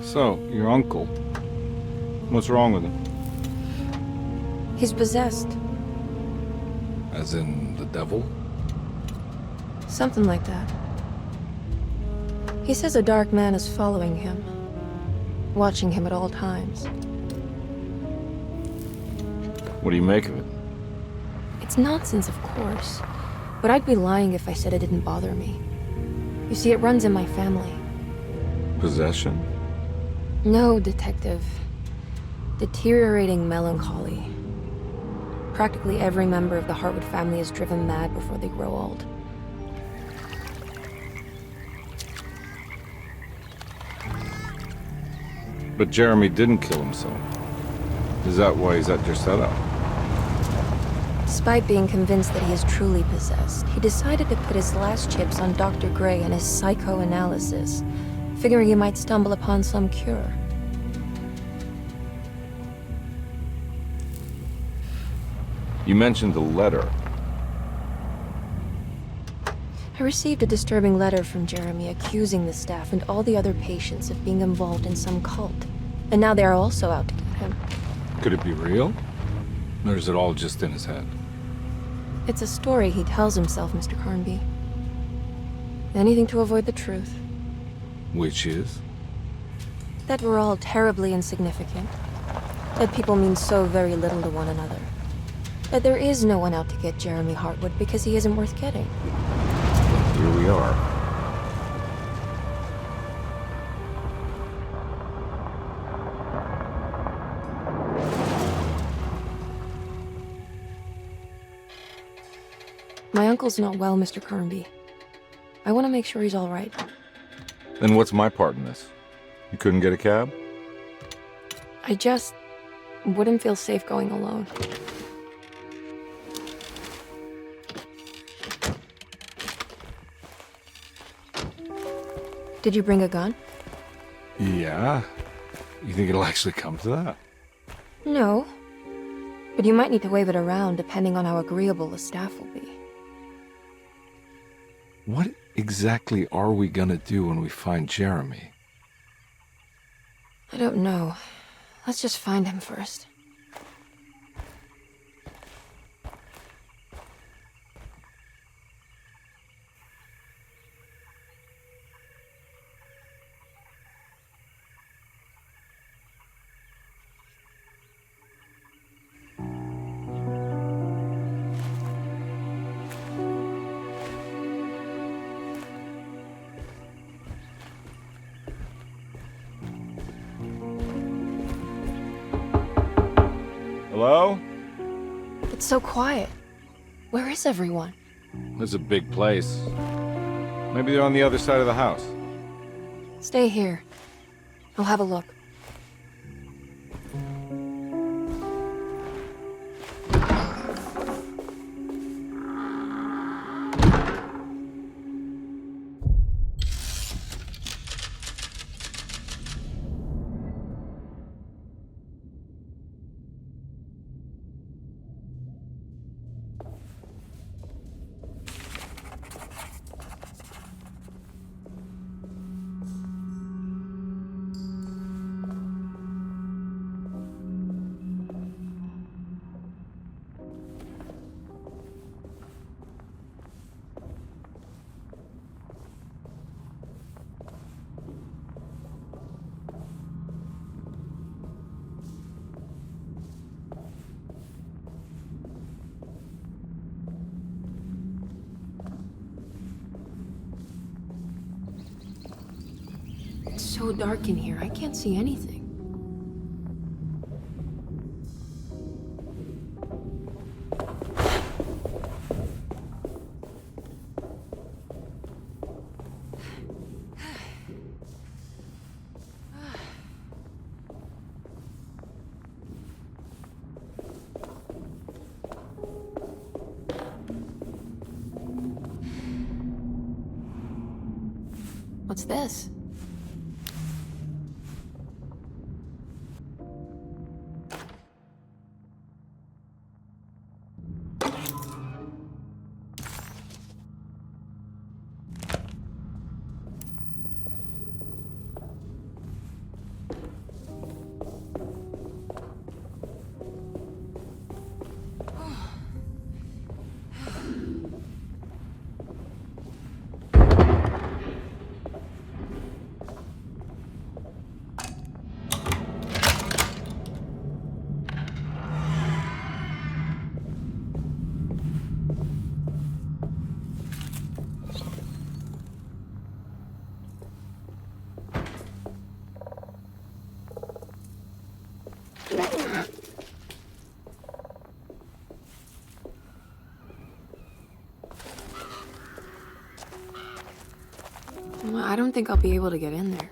So, your uncle. What's wrong with him? He's possessed. As in the devil? Something like that. He says a dark man is following him, watching him at all times. What do you make of it? It's nonsense, of course, but I'd be lying if I said it didn't bother me. You see, it runs in my family. Possession? No, Detective. Deteriorating melancholy. Practically every member of the Hartwood family is driven mad before they grow old. But Jeremy didn't kill himself. Is that why he's at Derceto? Despite being convinced that he is truly possessed, he decided to put his last chips on Dr. Gray and his psychoanalysis, figuring he might stumble upon some cure. You mentioned the letter. I received a disturbing letter from Jeremy accusing the staff and all the other patients of being involved in some cult. And now they are also out to get him. Could it be real? Or is it all just in his head? It's a story he tells himself, Mr. Carnby. Anything to avoid the truth. Which is? That we're all terribly insignificant. That people mean so very little to one another. That there is no one out to get Jeremy Hartwood because he isn't worth getting. Here we are. My uncle's not well, Mr. Carnby. I want to make sure he's all right. Then what's my part in this? You couldn't get a cab? I just wouldn't feel safe going alone. Did you bring a gun? Yeah. You think it'll actually come to that? No. But you might need to wave it around depending on how agreeable the staff will be. What exactly are we gonna do when we find Jeremy? I don't know. Let's just find him first. Hello? It's so quiet. Where is everyone? This is a big place. Maybe they're on the other side of the house. Stay here. I'll have a look. It's so dark in here, I can't see anything. What's this? I don't think I'll be able to get in there.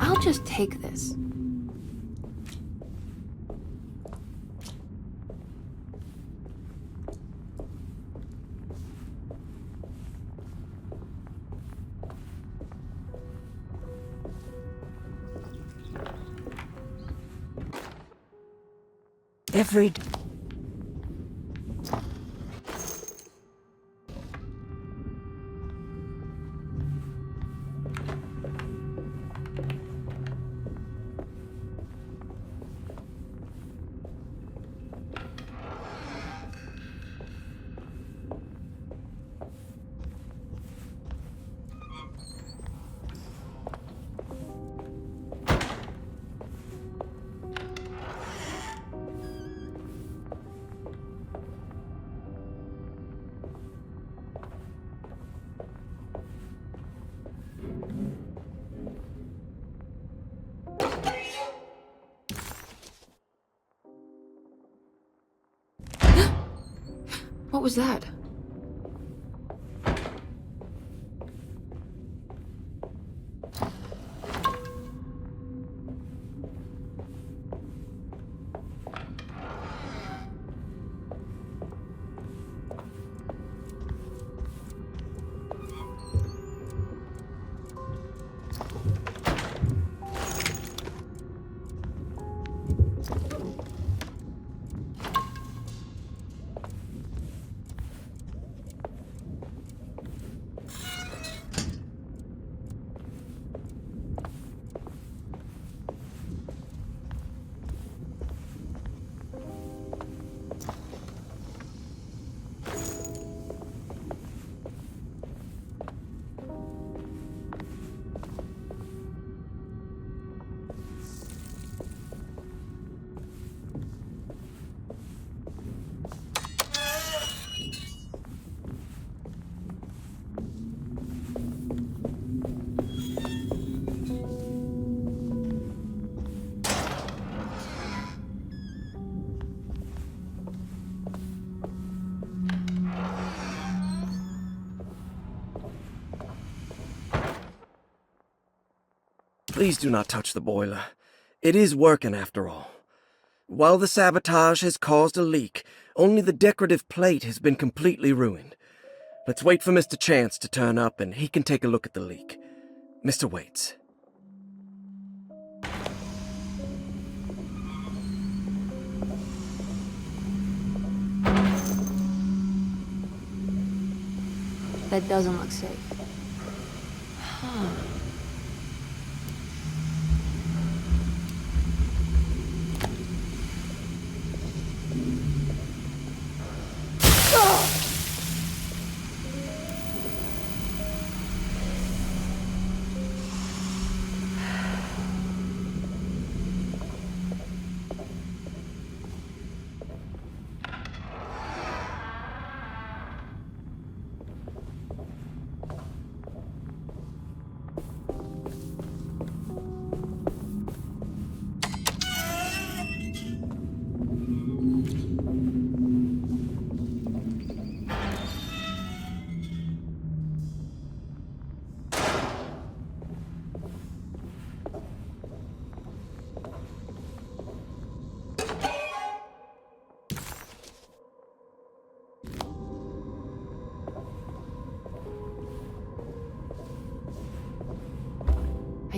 I'll just take this. Every What was that? Please do not touch the boiler. It is working after all. While the sabotage has caused a leak, only the decorative plate has been completely ruined. Let's wait for Mr. Chance to turn up and he can take a look at the leak. Mr. Waits. That doesn't look safe. Huh.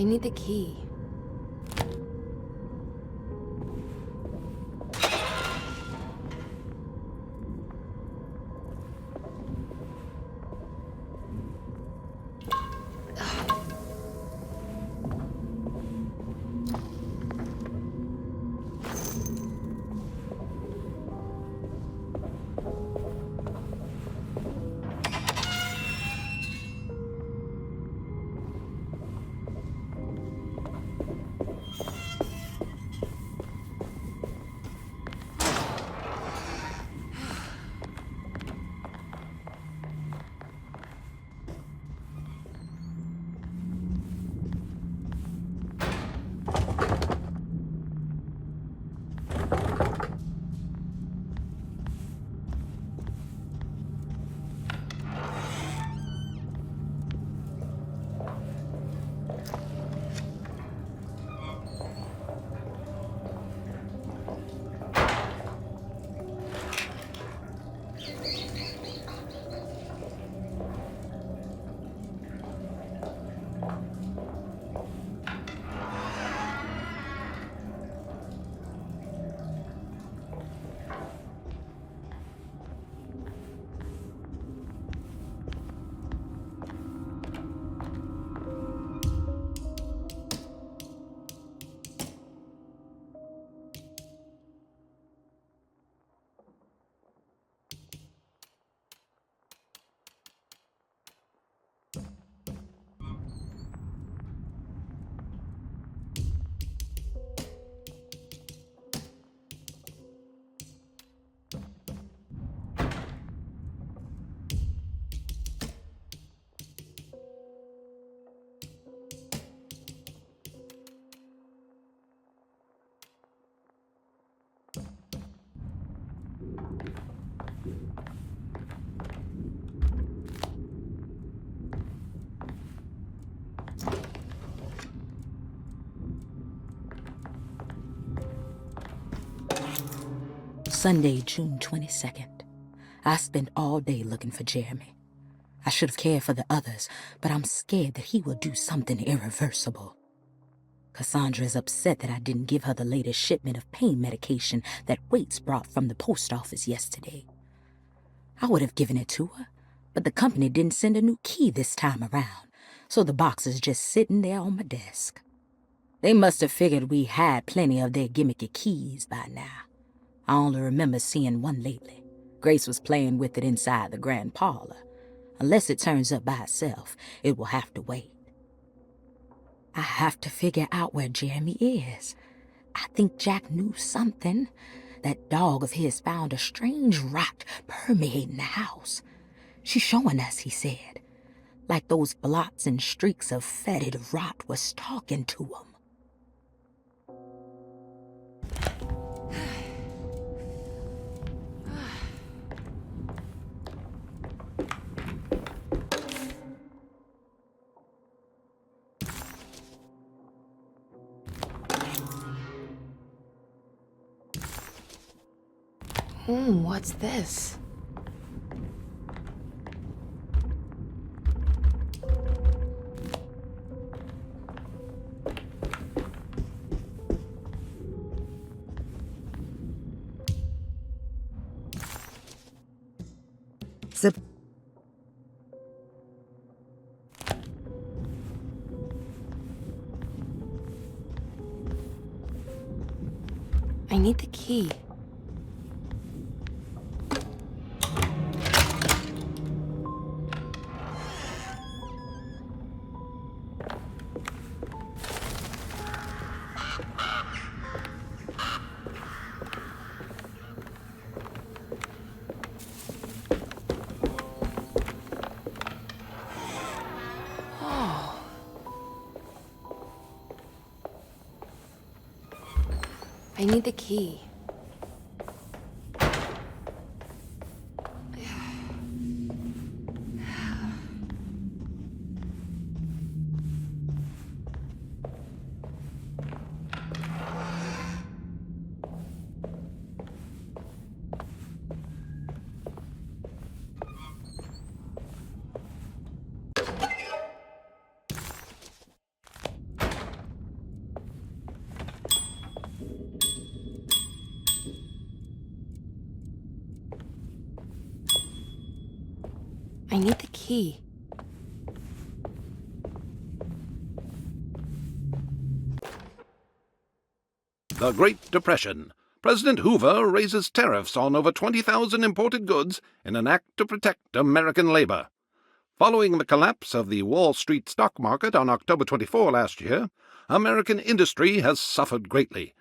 I need the key. Sunday, June 22nd. I spent all day looking for Jeremy. I should have cared for the others, but I'm scared that he will do something irreversible. Cassandra is upset that I didn't give her the latest shipment of pain medication that Waits brought from the post office yesterday. I would have given it to her, but the company didn't send a new key this time around, so the box is just sitting there on my desk. They must have figured we had plenty of their gimmicky keys by now. I only remember seeing one lately. Grace was playing with it inside the grand parlor. Unless it turns up by itself, it will have to wait. I have to figure out where Jeremy is. I think Jack knew something. That dog of his found a strange rot permeating the house. She's showing us, he said. Like those blots and streaks of fetid rot was talking to him. What's this? Zip. I need the key. I need the key. I need the key. The Great Depression. President Hoover raises tariffs on over 20,000 imported goods in an act to protect American labor. Following the collapse of the Wall Street stock market on October 24 last year, American industry has suffered greatly.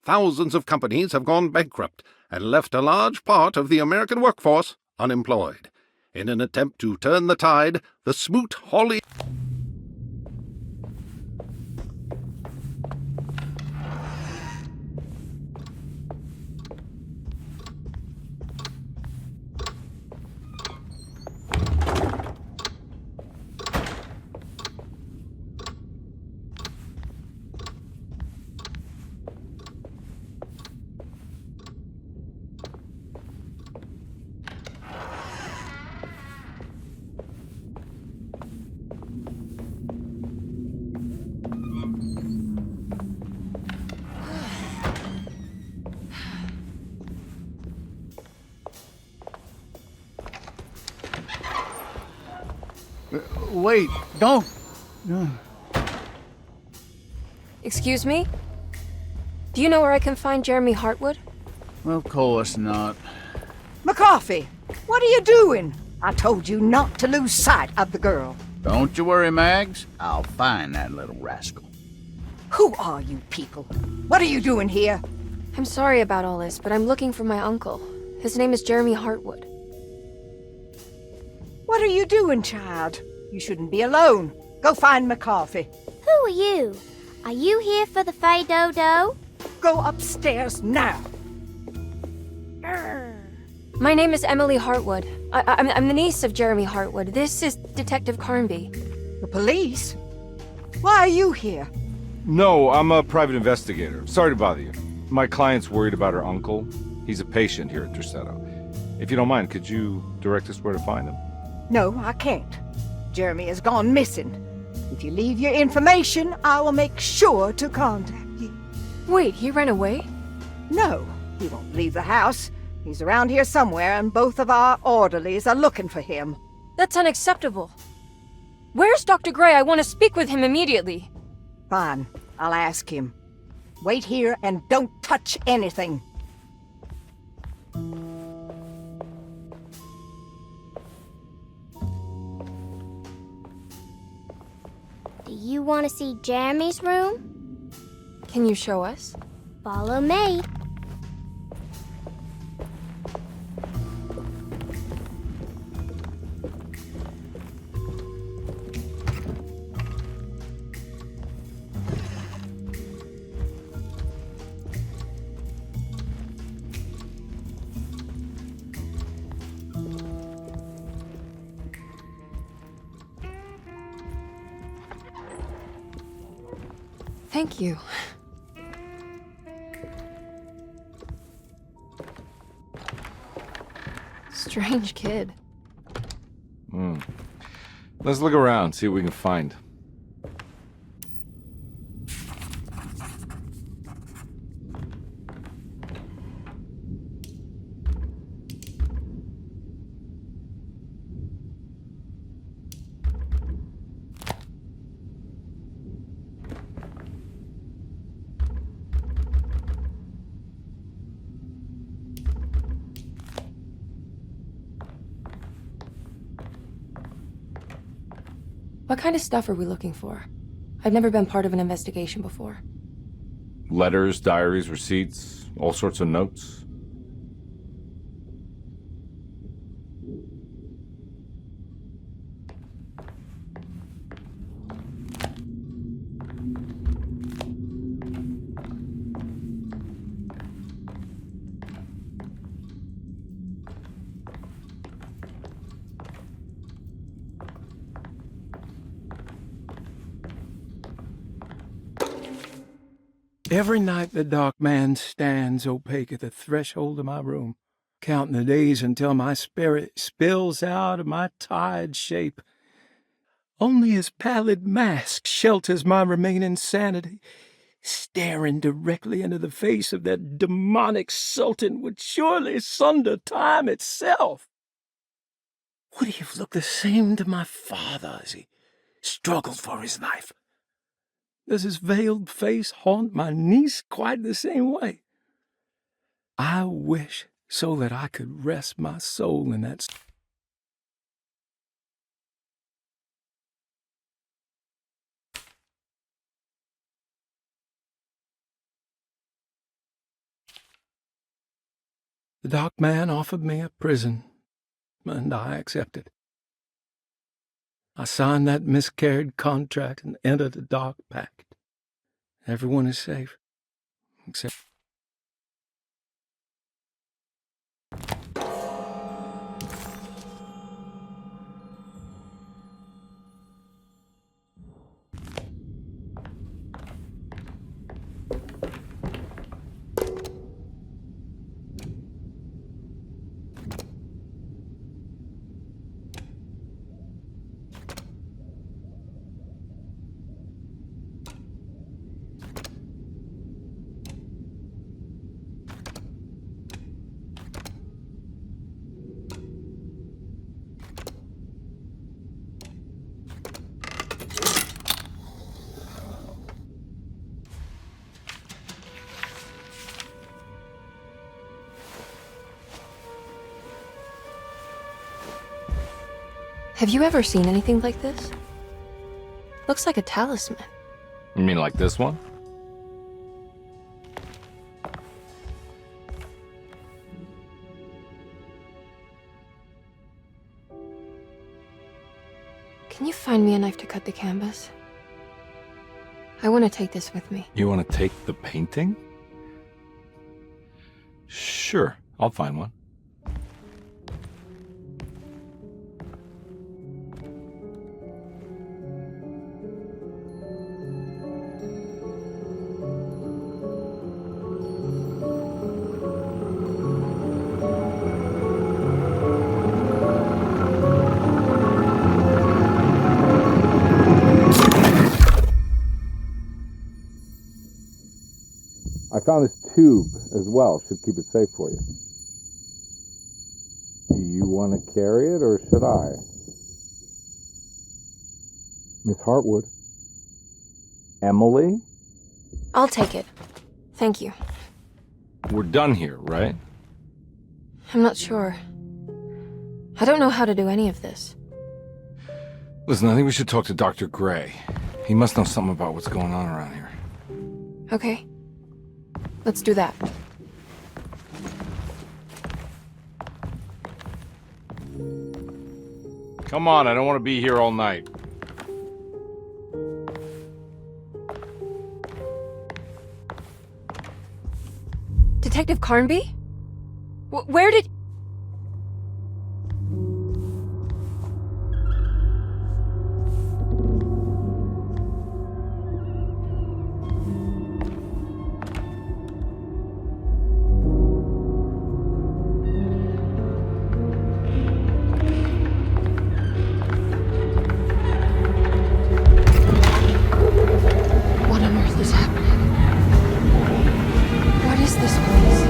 Thousands of companies have gone bankrupt and left a large part of the American workforce unemployed. In an attempt to turn the tide, the Smoot-Hawley Wait, don't. Excuse me? Do you know where I can find Jeremy Hartwood? Of course not. McCarthy, what are you doing? I told you not to lose sight of the girl. Don't you worry, Mags. I'll find that little rascal. Who are you people? What are you doing here? I'm sorry about all this, but I'm looking for my uncle. His name is Jeremy Hartwood. What are you doing, child? You shouldn't be alone. Go find McCarthy. Who are you? Are you here for the Fay Dodo? Go upstairs now. My name is Emily Hartwood. I'm the niece of Jeremy Hartwood. This is Detective Carnby. The police? Why are you here? No, I'm a private investigator. Sorry to bother you. My client's worried about her uncle. He's a patient here at Derceto. If you don't mind, could you direct us where to find him? No, I can't. Jeremy has gone missing. If you leave your information, I will make sure to contact you. Wait, he ran away? No, he won't leave the house. He's around here somewhere, and both of our orderlies are looking for him. That's unacceptable. Where's Dr. Gray? I want to speak with him immediately. Fine, I'll ask him. Wait here and don't touch anything. Do you want to see Jeremy's room? Can you show us? Follow me. Thank you. Strange kid. Let's look around, see what we can find. What kind of stuff are we looking for? I've never been part of an investigation before. Letters, diaries, receipts, all sorts of notes. Every night the dark man stands opaque at the threshold of my room, counting the days until my spirit spills out of my tired shape. Only his pallid mask shelters my remaining sanity. Staring directly into the face of that demonic sultan would surely sunder time itself. Would he have looked the same to my father as he struggled for his life? Does his veiled face haunt my niece quite the same way? I wish so that I could rest my soul in that. The dock man offered me a prison, and I accepted. I signed that miscarried contract and entered the dock pact. Everyone is safe, except... Have you ever seen anything like this? Looks like a talisman. You mean like this one? Can you find me a knife to cut the canvas? I want to take this with me. You want to take the painting? Sure, I'll find one. I found this tube as well. Should keep it safe for you. Do you want to carry it or should I? Miss Hartwood? Emily? I'll take it. Thank you. We're done here, right? I'm not sure. I don't know how to do any of this. Listen, I think we should talk to Dr. Gray. He must know something about what's going on around here. Okay. Let's do that. Come on, I don't want to be here all night. Detective Carnby? Where did... What on earth is happening? What is this place?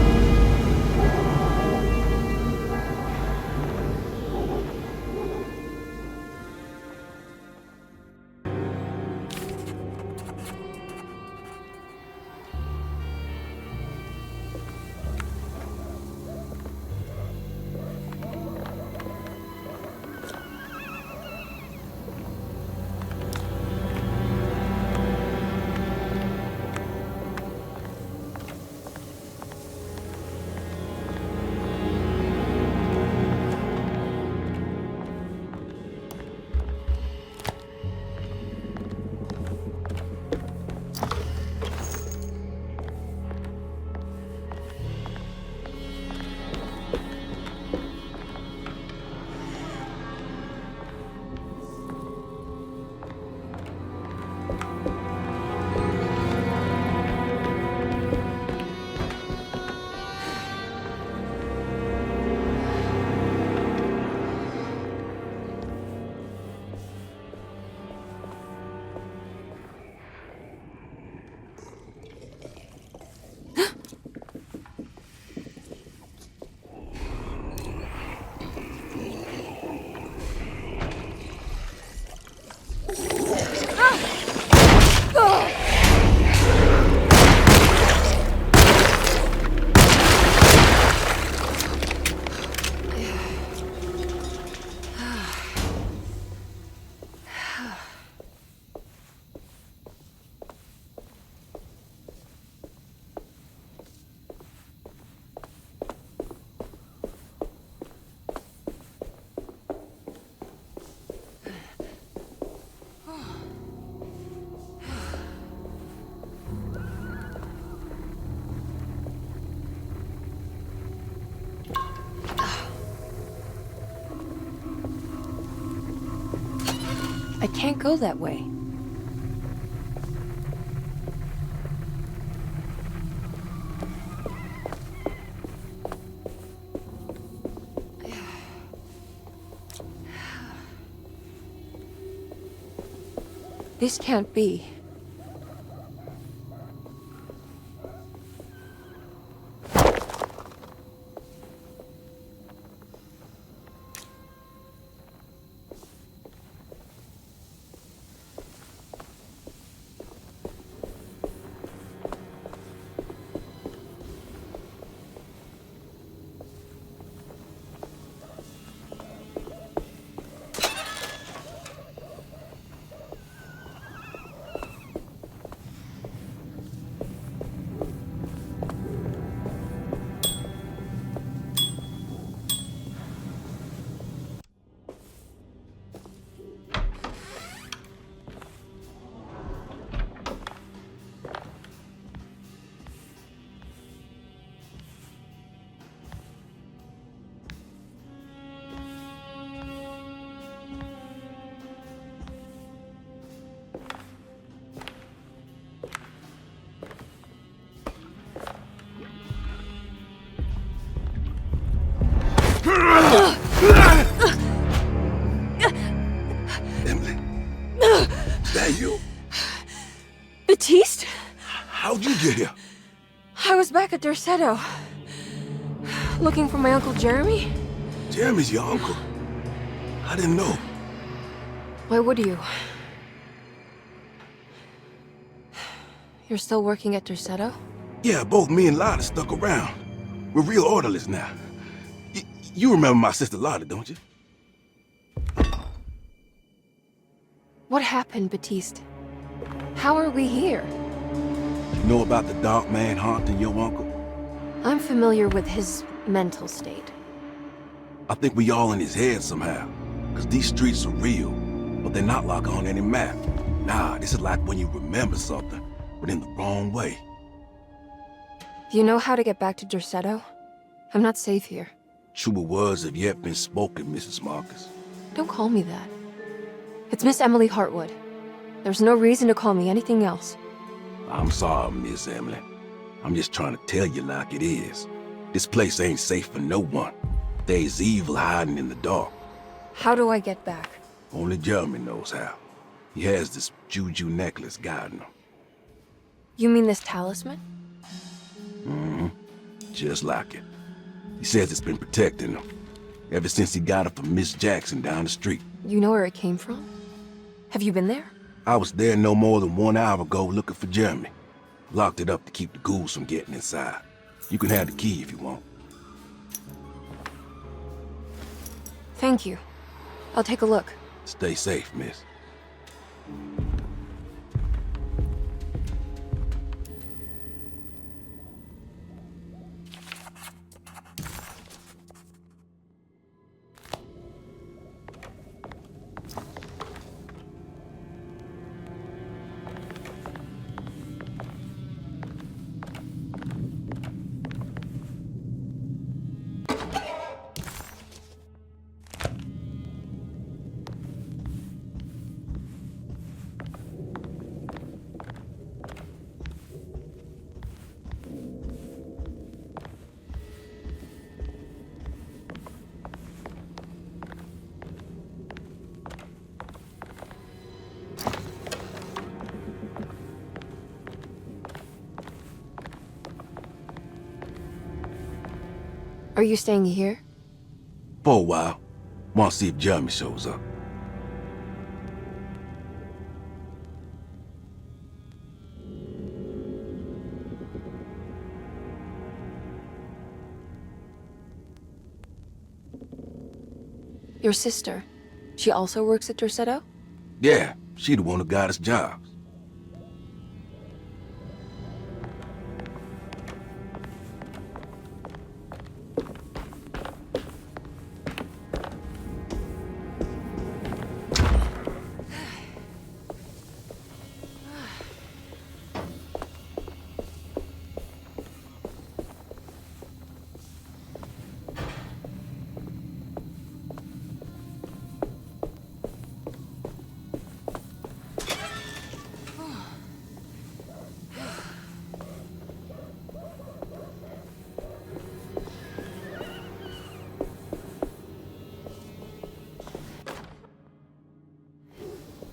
I can't go that way. This can't be. Emily, is that you? Baptiste? How'd you get here? I was back at Derceto. Looking for my Uncle Jeremy? Jeremy's your uncle. I didn't know. Why would you? You're still working at Derceto? Yeah, both me and Lotta stuck around. We're real orderlies now. You remember my sister Lotta, don't you? What happened, Baptiste? How are we here? You know about the dark man haunting your uncle? I'm familiar with his mental state. I think we all in his head somehow. Cause these streets are real, but they're not like on any map. Nah, this is like when you remember something, but in the wrong way. Do you know how to get back to Derceto? I'm not safe here. Truer words have yet been spoken, Mrs. Marcus. Don't call me that. It's Miss Emily Hartwood. There's no reason to call me anything else. I'm sorry, Miss Emily. I'm just trying to tell you like it is. This place ain't safe for no one. There's evil hiding in the dark. How do I get back? Only Jeremy knows how. He has this juju necklace guiding him. You mean this talisman? Mm-hmm. Just like it. He says it's been protecting him ever since he got it from Miss Jackson down the street. You know where it came from? Have you been there? I was there no more than 1 hour ago looking for Jeremy. Locked it up to keep the ghouls from getting inside. You can have the key if you want. Thank you. I'll take a look. Stay safe, miss. Are you staying here? For a while. Want to see if Jeremy shows up. Your sister. She also works at Derceto? Yeah, she the one who got us jobs.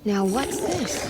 Now what's this?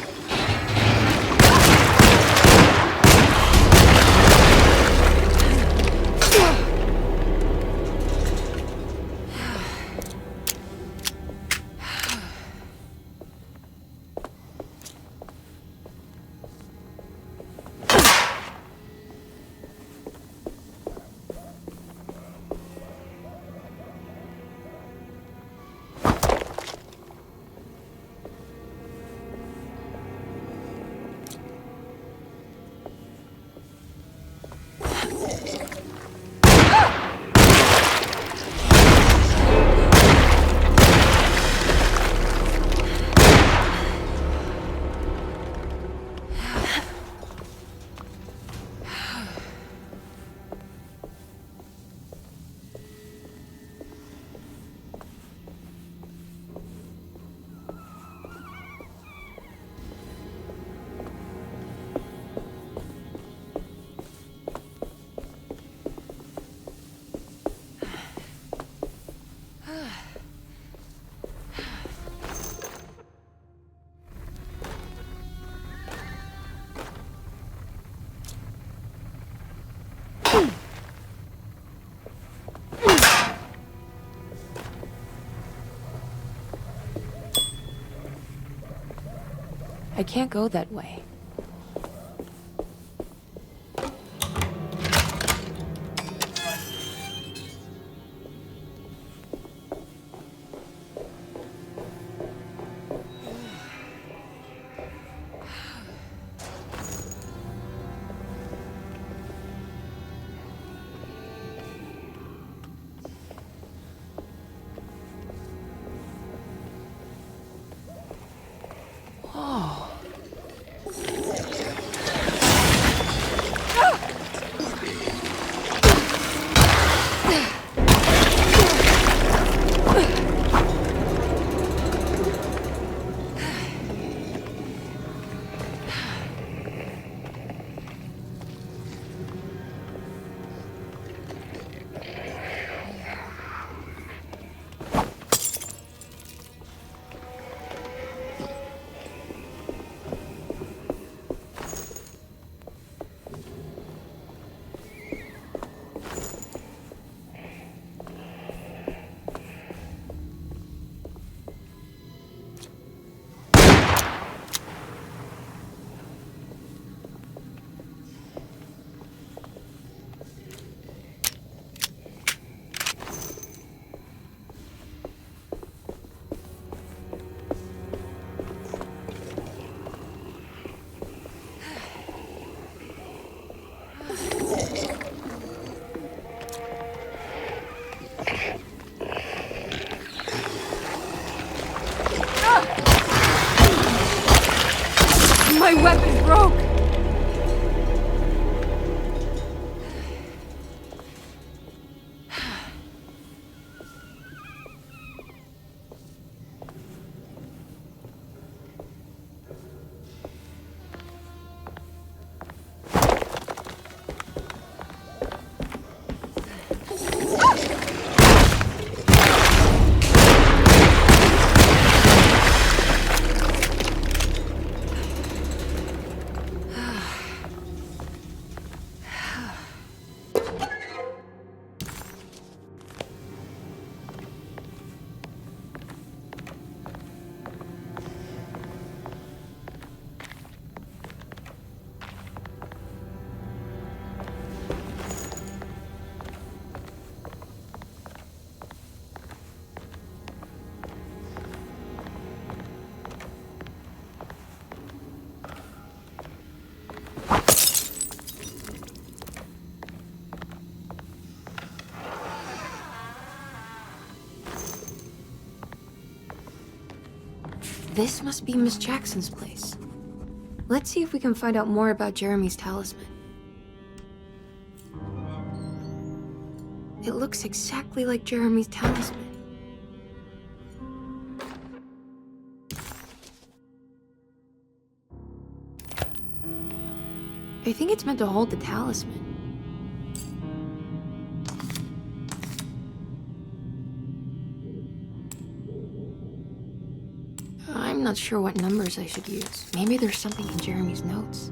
I can't go that way. My weapon broke! This must be Miss Jackson's place. Let's see if we can find out more about Jeremy's talisman. It looks exactly like Jeremy's talisman. I think it's meant to hold the talisman. I'm not sure what numbers I should use. Maybe there's something in Jeremy's notes.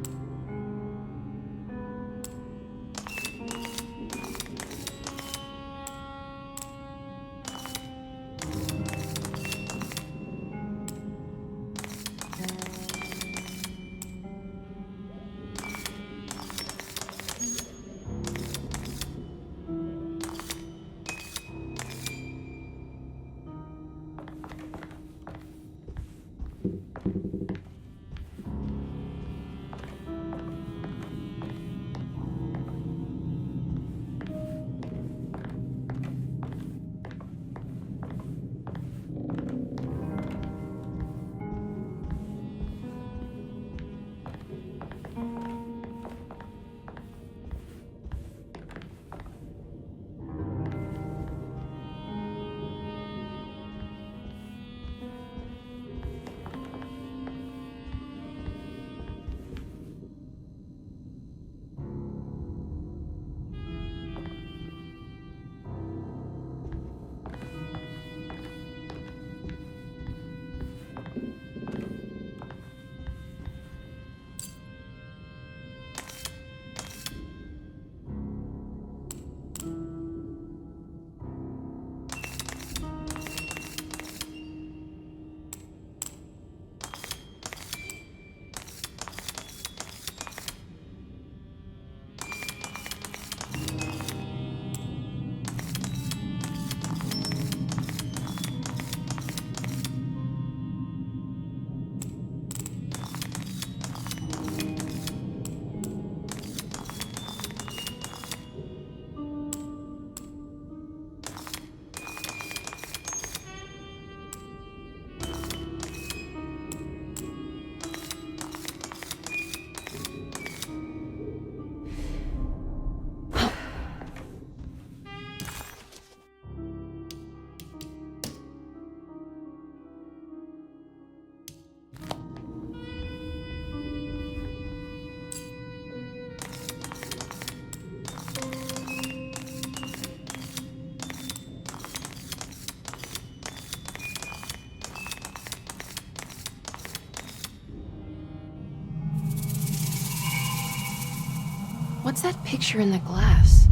What's that picture in the glass?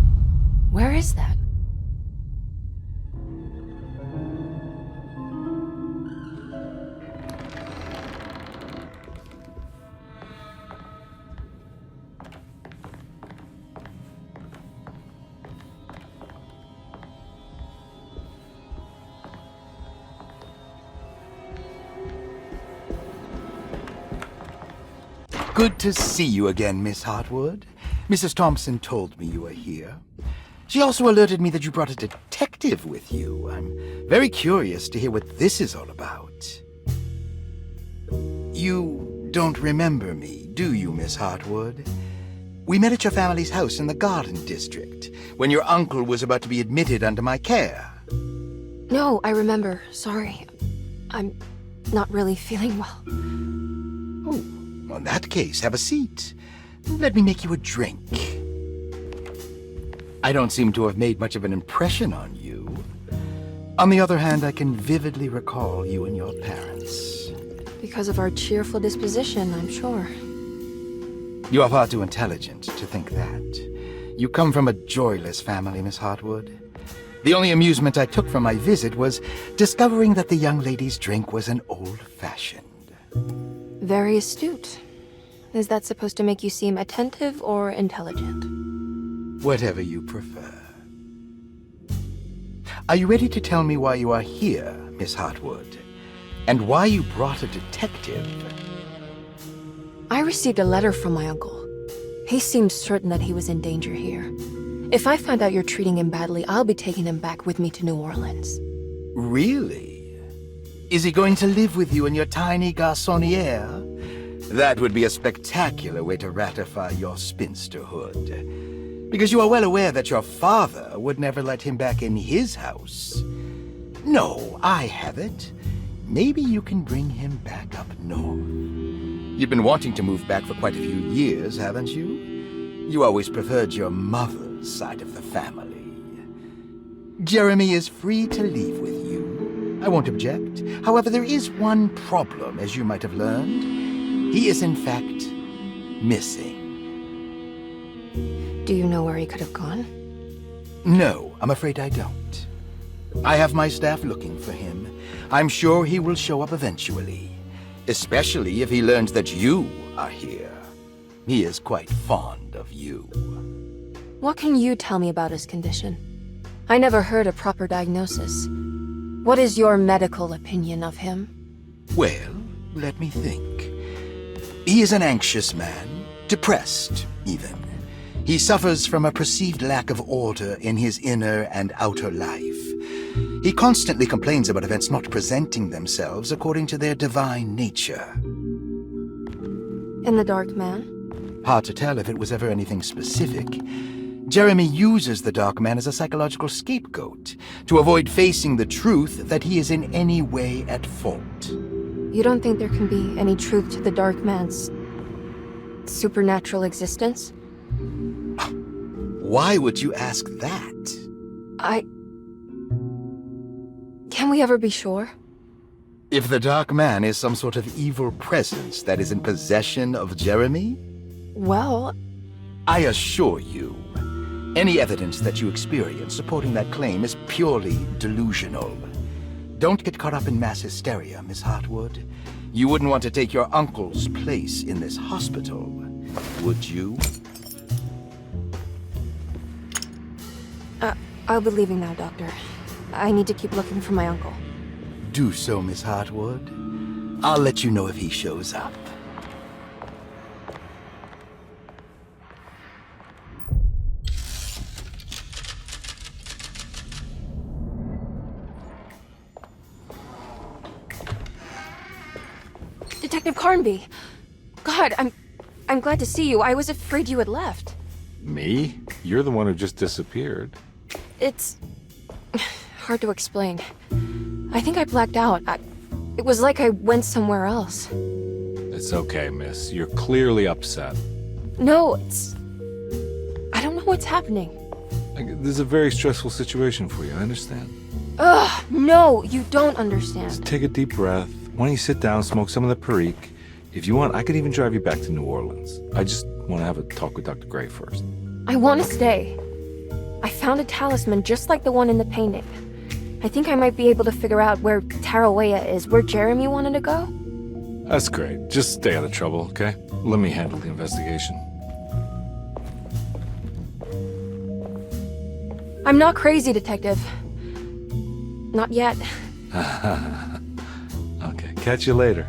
Where is that? Good to see you again, Miss Hartwood. Mrs. Thompson told me you were here. She also alerted me that you brought a detective with you. I'm very curious to hear what this is all about. You don't remember me, do you, Miss Hartwood? We met at your family's house in the Garden District, when your uncle was about to be admitted under my care. No, I remember. Sorry. I'm not really feeling well. Oh, in that case, have a seat. Let me make you a drink. I don't seem to have made much of an impression on you. On the other hand, I can vividly recall you and your parents. Because of our cheerful disposition, I'm sure. You are far too intelligent to think that. You come from a joyless family, Miss Hartwood. The only amusement I took from my visit was discovering that the young lady's drink was an old-fashioned. Very astute. Is that supposed to make you seem attentive or intelligent? Whatever you prefer. Are you ready to tell me why you are here, Miss Hartwood? And why you brought a detective? I received a letter from my uncle. He seemed certain that he was in danger here. If I find out you're treating him badly, I'll be taking him back with me to New Orleans. Really? Is he going to live with you in your tiny garçonniere? That would be a spectacular way to ratify your spinsterhood. Because you are well aware that your father would never let him back in his house. No, I have it. Maybe you can bring him back up north. You've been wanting to move back for quite a few years, haven't you? You always preferred your mother's side of the family. Jeremy is free to leave with you. I won't object. However, there is one problem, as you might have learned. He is, in fact, missing. Do you know where he could have gone? No, I'm afraid I don't. I have my staff looking for him. I'm sure he will show up eventually. Especially if he learns that you are here. He is quite fond of you. What can you tell me about his condition? I never heard a proper diagnosis. What is your medical opinion of him? Well, let me think. He is an anxious man, depressed, even. He suffers from a perceived lack of order in his inner and outer life. He constantly complains about events not presenting themselves according to their divine nature. And the Dark Man? Hard to tell if it was ever anything specific. Jeremy uses the Dark Man as a psychological scapegoat to avoid facing the truth that he is in any way at fault. You don't think there can be any truth to the Dark Man's supernatural existence? Why would you ask that? Can we ever be sure? If the Dark Man is some sort of evil presence that is in possession of Jeremy? Well, I assure you, any evidence that you experience supporting that claim is purely delusional. Don't get caught up in mass hysteria, Miss Hartwood. You wouldn't want to take your uncle's place in this hospital, would you? I'll be leaving now, Doctor. I need to keep looking for my uncle. Do so, Miss Hartwood. I'll let you know if he shows up. Detective Carnby! God, I'm glad to see you. I was afraid you had left. Me? You're the one who just disappeared. It's hard to explain. I think I blacked out. It was like I went somewhere else. It's okay, miss. You're clearly upset. No, I don't know what's happening. This is a very stressful situation for you, I understand. Ugh, no, you don't understand. Just take a deep breath. Why don't you sit down, smoke some of the Perique? If you want, I could even drive you back to New Orleans. I just want to have a talk with Dr. Gray first. I want to stay. I found a talisman just like the one in the painting. I think I might be able to figure out where Tarawea is, where Jeremy wanted to go. That's great. Just stay out of trouble, okay? Let me handle the investigation. I'm not crazy, Detective. Not yet. Okay, catch you later.